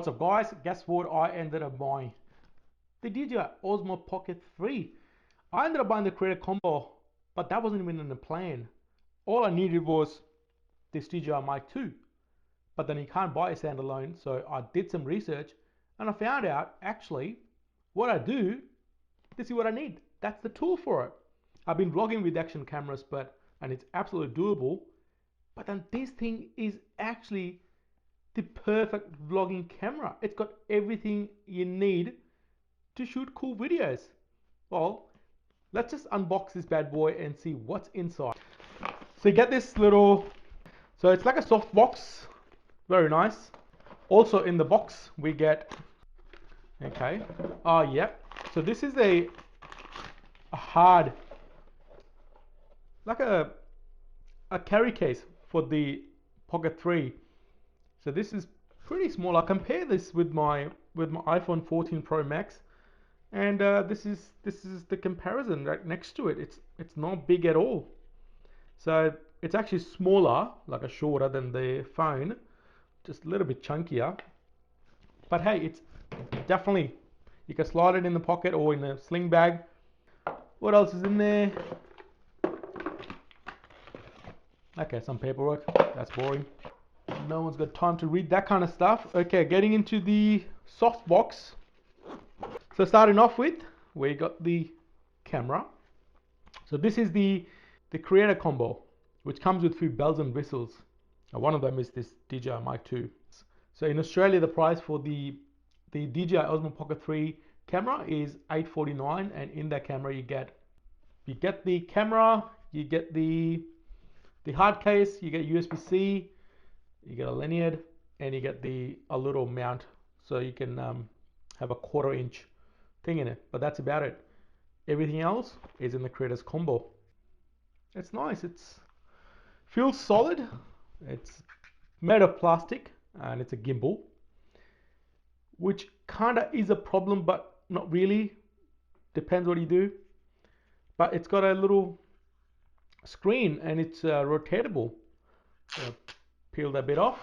What's up guys, guess what I ended up buying? The DJI Osmo Pocket 3. I ended up buying the creator combo, but that wasn't even in the plan. All I needed was this DJI Mic 2, but then you can't buy a standalone, so I did some research and I found out actually what I do, this is what I need. That's the tool for it. I've been vlogging with action cameras, and it's absolutely doable, but then this thing is actually the perfect vlogging camera. It's got everything you need to shoot cool videos. Well, let's just unbox this bad boy and see what's inside. So you get this little, so it's like a soft box, very nice. Also in the box we get, okay, yep. So this is a hard, like a carry case for the Pocket 3. So this is pretty small. I compare this with my iPhone 14 Pro Max, and this is the comparison right next to it. It's not big at all. So it's actually smaller, like a shorter than the phone, just a little bit chunkier. But hey, it's definitely, you can slide it in the pocket or in a sling bag. What else is in there? Okay, some paperwork. That's boring. No one's got time to read that kind of stuff. Okay, getting into the soft box. So starting off with, we got the camera. So this is the creator combo, which comes with a few bells and whistles. One of them is this DJI Mic 2. So in Australia, the price for the DJI Osmo Pocket 3 camera is $849, and in that camera you get the camera, you get the hard case, you get USB-C, you get a lanyard, and you get a little mount, so you can have a 1/4 inch thing in it. But that's about it. Everything else is in the creators combo. It's nice. It's feels solid. It's made of plastic and it's a gimbal, which kind of is a problem, but not really. Depends what you do. But it's got a little screen and it's rotatable. So peel that bit off,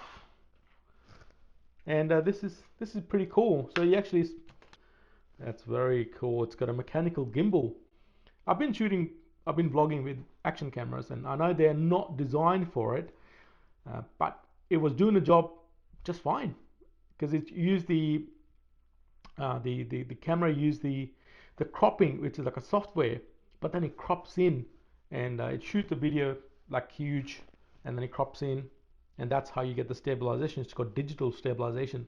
and this is pretty cool. So you actually, that's very cool. It's got a mechanical gimbal. I've been vlogging with action cameras, and I know they're not designed for it, but it was doing the job just fine because it used the camera used the cropping, which is like a software, but then it crops in and it shoots the video like huge, and then it crops in, and that's how you get the stabilization. It's called digital stabilization.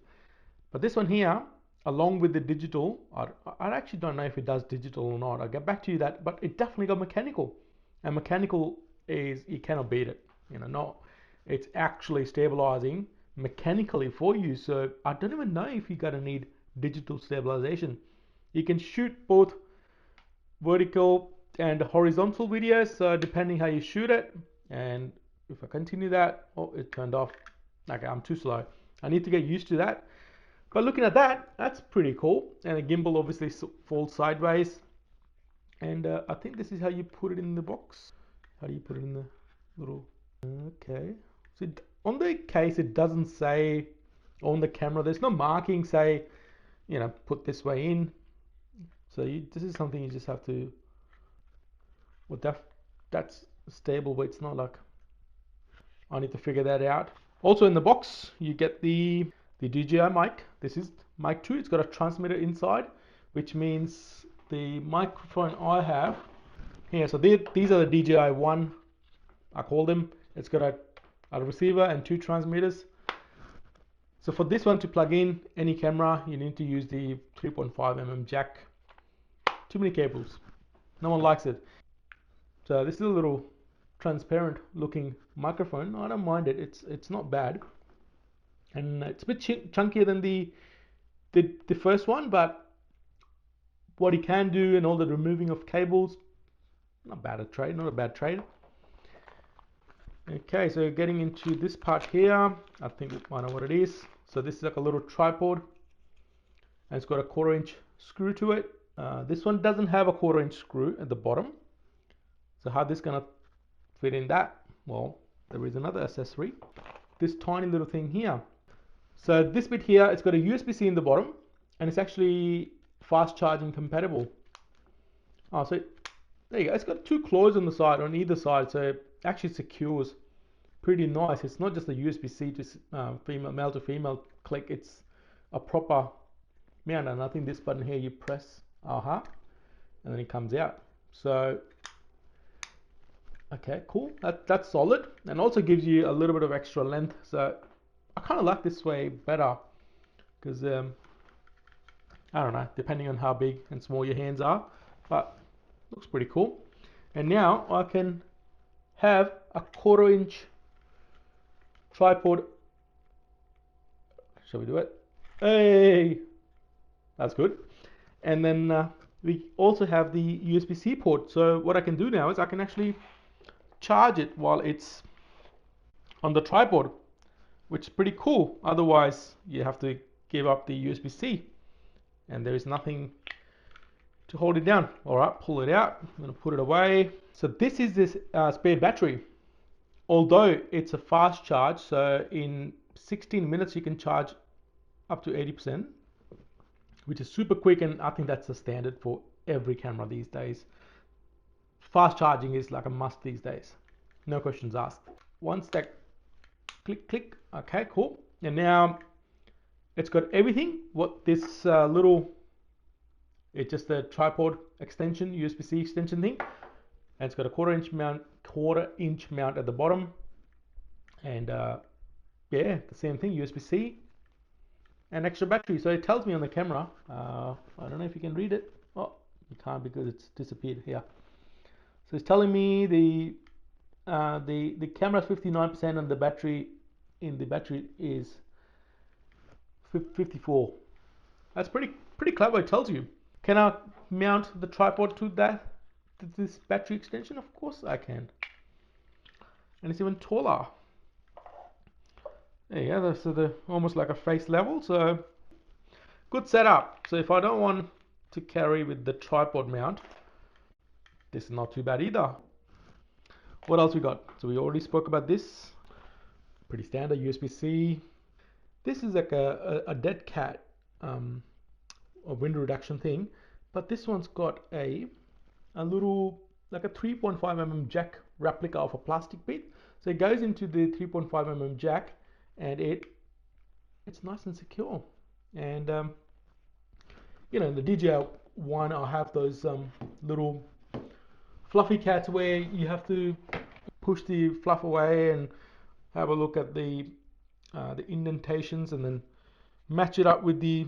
But this one here, along with the digital, I actually don't know if it does digital or not. I'll get back to you that, but it definitely got mechanical, and mechanical is, you cannot beat it. You know, no, it's actually stabilizing mechanically for you. So I don't even know if you're gonna need digital stabilization. You can shoot both vertical and horizontal videos, so depending how you shoot it. And if I continue that, oh, it turned off. Okay, I'm too slow. I need to get used to that. But looking at that, that's pretty cool. And the gimbal obviously falls sideways. And I think this is how you put it in the box. How do you put it in the little... Okay. So on the case, it doesn't say, on the camera, there's no marking say, you know, put this way in. So this is something you just have to... Well, that's stable, but it's not like... I need to figure that out. Also in the box, you get the DJI mic. This is mic 2. It's got a transmitter inside, which means the microphone I have here. So these are the DJI 1, I call them. It's got a receiver and 2 transmitters. So for this one to plug in any camera, you need to use the 3.5mm jack. Too many cables. No one likes it. So this is a little transparent looking microphone. I don't mind it. It's not bad, and it's a bit chunkier than the first one, but what you can do and all the removing of cables, not a bad trade. Okay, so getting into this part here, I think I know what it is. So this is like a little tripod, and it's got a 1/4 inch screw to it. This one doesn't have a 1/4 inch screw at the bottom. So how this gonna fit in that? Well, there is another accessory, this tiny little thing here. So this bit here, it's got a USB-C in the bottom, and it's actually fast charging compatible. Oh, so there you go. It's got two claws on the side, on either side, so it actually secures. Pretty nice. It's not just a USB-C to male to female click. It's a proper mount, and I think this button here you press, and then it comes out. So okay, cool. That's solid, and also gives you a little bit of extra length. So I kind of like this way better because I don't know, depending on how big and small your hands are, but looks pretty cool. And now I can have a 1/4 inch tripod. Shall we do it? Hey, that's good. And then we also have the USB-C port. So what I can do now is I can actually charge it while it's on the tripod, which is pretty cool. Otherwise, you have to give up the USB-C, and there is nothing to hold it down. All right, pull it out. I'm gonna put it away. So this is this spare battery. Although it's a fast charge, so in 16 minutes you can charge up to 80%, which is super quick, and I think that's the standard for every camera these days. Fast charging is like a must these days. No questions asked. Once that click, okay, cool. And now it's got everything what this it's just a tripod extension, USB-C extension thing, and it's got a 1/4 inch mount at the bottom, and yeah, the same thing, USB-C and extra battery. So it tells me on the camera, I don't know if you can read it. Oh, you can't because it's disappeared here. So it's telling me the camera is 59% and the battery is 54. That's pretty clever. It tells you. Can I mount the tripod to this battery extension? Of course I can. And it's even taller. There you go. So they're almost like a face level. So good setup. So if I don't want to carry with the tripod mount, this is not too bad either. What else we got? So we already spoke about this. Pretty standard USB-C. This is like a dead cat a wind reduction thing, but this one's got a little like a 3.5 mm jack replica of a plastic bit. So it goes into the 3.5 mm jack, and it's nice and secure. And you know, in the DJI one, I have those little fluffy cats where you have to push the fluff away and have a look at the indentations, and then match it up with the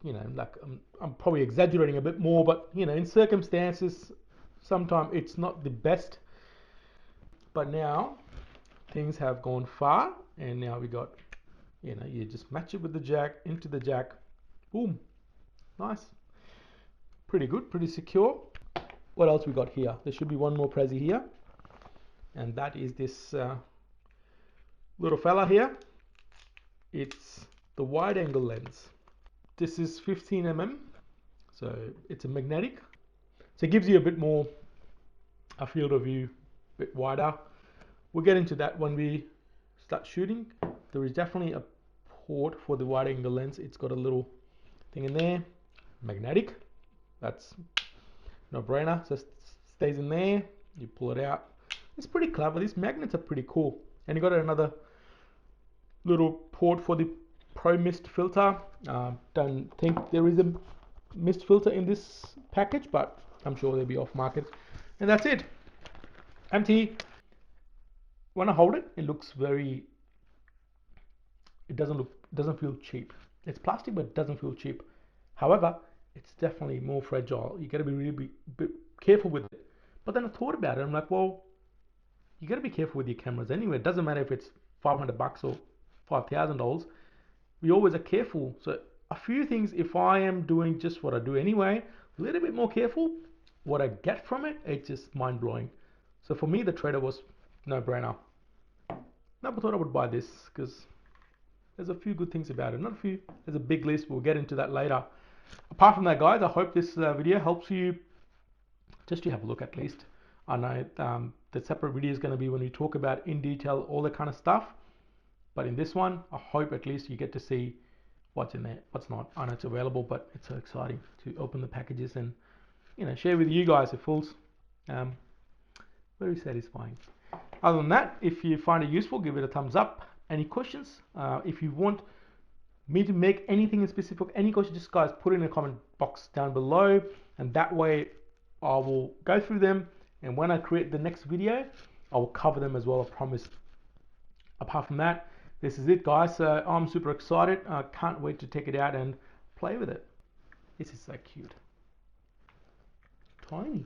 you know, like I'm probably exaggerating a bit more, but you know, in circumstances, sometimes it's not the best. But now things have gone far, and now we got, you know, you just match it with the jack, into the jack, boom, nice, pretty good, pretty secure. What else we got here? There should be one more Prezi here, and that is this little fella here. It's the wide angle lens. This is 15 mm, so it's a magnetic, so it gives you a bit more a field of view, a bit wider. We'll get into that when we start shooting. There is definitely a port for the wide angle lens. It's got a little thing in there, magnetic. That's no brainer. So it stays in there. You pull it out. It's pretty clever. These magnets are pretty cool. And you got another little port for the Pro Mist filter. Don't think there is a mist filter in this package, but I'm sure they'll be off market. And that's it. Empty. When I hold it, it looks very. It doesn't feel cheap. It's plastic, but it doesn't feel cheap. However, it's definitely more fragile. You got to be really be careful with it. But then I thought about it. I'm like, well, you got to be careful with your cameras anyway. It doesn't matter if it's $500 or $5,000. We always are careful. So a few things, if I am doing just what I do anyway, a little bit more careful, what I get from it, it's just mind blowing. So for me, the trade-off was no brainer. Never thought I would buy this because there's a few good things about it. Not a few, there's a big list. We'll get into that later. Apart from that, guys, I hope this video helps you just to have a look at least. I know the separate video is going to be when we talk about in detail all that kind of stuff. But in this one, I hope at least you get to see what's in there, what's not. I know it's available, but it's so exciting to open the packages and, you know, share with you guys, the fools. Very satisfying. Other than that, if you find it useful, give it a thumbs up. Any questions? If you want me to make anything in specific, any questions, just guys put it in the comment box down below, and that way I will go through them, and when I create the next video, I will cover them as well, I promise. Apart from that, this is it, guys. So I'm super excited. I can't wait to take it out and play with it. This is so cute. Tiny.